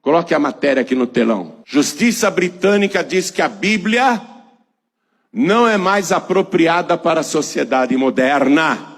Coloque a matéria aqui no telão. Justiça britânica diz que a Bíblia não é mais apropriada para a sociedade moderna,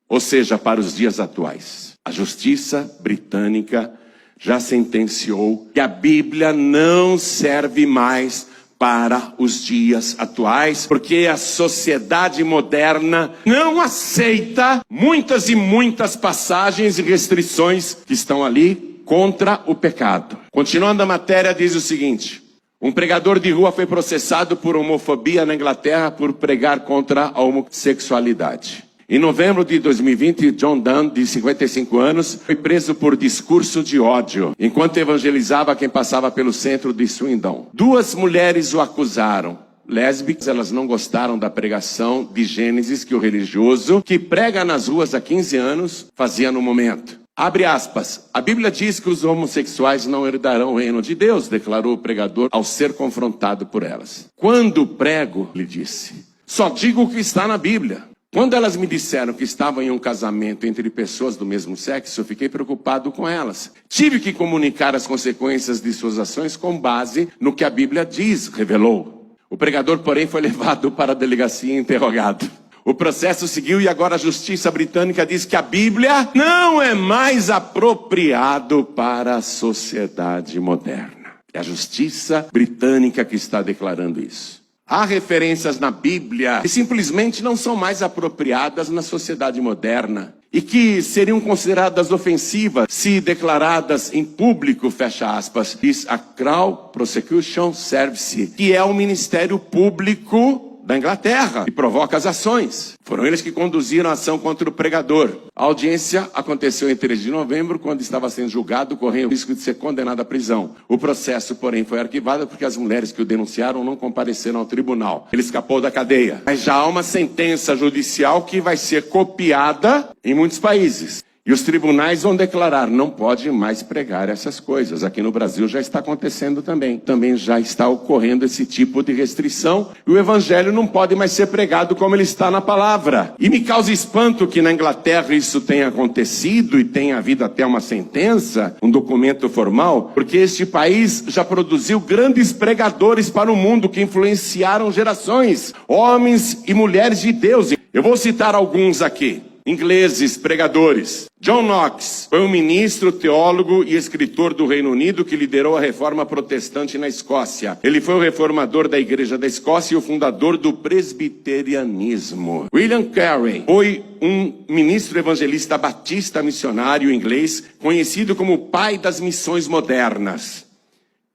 ou seja, para os dias atuais. A justiça britânica já sentenciou que a Bíblia não serve mais para os dias atuais, porque a sociedade moderna não aceita muitas e muitas passagens e restrições que estão ali contra o pecado. Continuando a matéria, diz o seguinte: um pregador de rua foi processado por homofobia na Inglaterra por pregar contra a homossexualidade. Em novembro de 2020, John Dunn, de 55 anos, foi preso por discurso de ódio, enquanto evangelizava quem passava pelo centro de Swindon. 2 mulheres o acusaram. Lésbicas, elas não gostaram da pregação de Gênesis que o religioso, que prega nas ruas há 15 anos, fazia no momento. Abre aspas. A Bíblia diz que os homossexuais não herdarão o reino de Deus, declarou o pregador ao ser confrontado por elas. Quando prego, ele disse, só digo o que está na Bíblia. Quando elas me disseram que estavam em um casamento entre pessoas do mesmo sexo, eu fiquei preocupado com elas. Tive que comunicar as consequências de suas ações com base no que a Bíblia diz, revelou. O pregador, porém, foi levado para a delegacia e interrogado. O processo seguiu e agora a justiça britânica diz que a Bíblia não é mais apropriado para a sociedade moderna. É a justiça britânica que está declarando isso. Há referências na Bíblia que simplesmente não são mais apropriadas na sociedade moderna e que seriam consideradas ofensivas se declaradas em público, fecha aspas, diz a Crown Prosecution Service, que é o Ministério Público da Inglaterra, que provoca as ações. Foram eles que conduziram a ação contra o pregador. A audiência aconteceu em 3 de novembro, quando estava sendo julgado, correndo o risco de ser condenado à prisão. O processo, porém, foi arquivado porque as mulheres que o denunciaram não compareceram ao tribunal. Ele escapou da cadeia. Mas já há uma sentença judicial que vai ser copiada em muitos países. E os tribunais vão declarar, não pode mais pregar essas coisas. Aqui no Brasil já está acontecendo também. Também já está ocorrendo esse tipo de restrição. E o evangelho não pode mais ser pregado como ele está na palavra. E me causa espanto que na Inglaterra isso tenha acontecido e tenha havido até uma sentença, um documento formal, porque este país já produziu grandes pregadores para o mundo que influenciaram gerações, homens e mulheres de Deus. Eu vou citar alguns aqui. Ingleses, pregadores. John Knox foi um ministro, teólogo e escritor do Reino Unido que liderou a reforma protestante na Escócia. Ele foi o reformador da Igreja da Escócia e o fundador do presbiterianismo. William Carey foi um ministro evangelista batista missionário inglês, conhecido como o pai das missões modernas.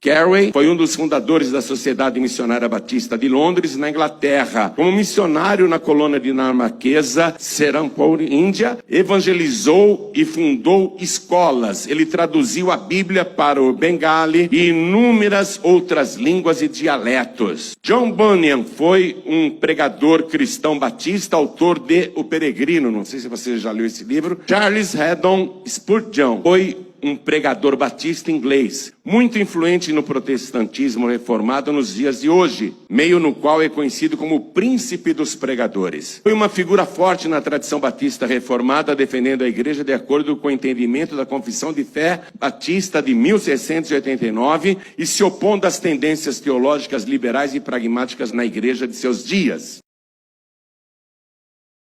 Carey foi um dos fundadores da Sociedade Missionária Batista de Londres, na Inglaterra. Como missionário na colônia dinamarquesa Serampore, Índia, evangelizou e fundou escolas. Ele traduziu a Bíblia para o Bengali e inúmeras outras línguas e dialetos. John Bunyan foi um pregador cristão batista, autor de O Peregrino. Não sei se você já leu esse livro. Charles Haddon Spurgeon foi um pregador batista inglês, muito influente no protestantismo reformado nos dias de hoje, meio no qual é conhecido como o príncipe dos pregadores. Foi uma figura forte na tradição batista reformada, defendendo a igreja de acordo com o entendimento da Confissão de Fé Batista de 1689 e se opondo às tendências teológicas liberais e pragmáticas na igreja de seus dias.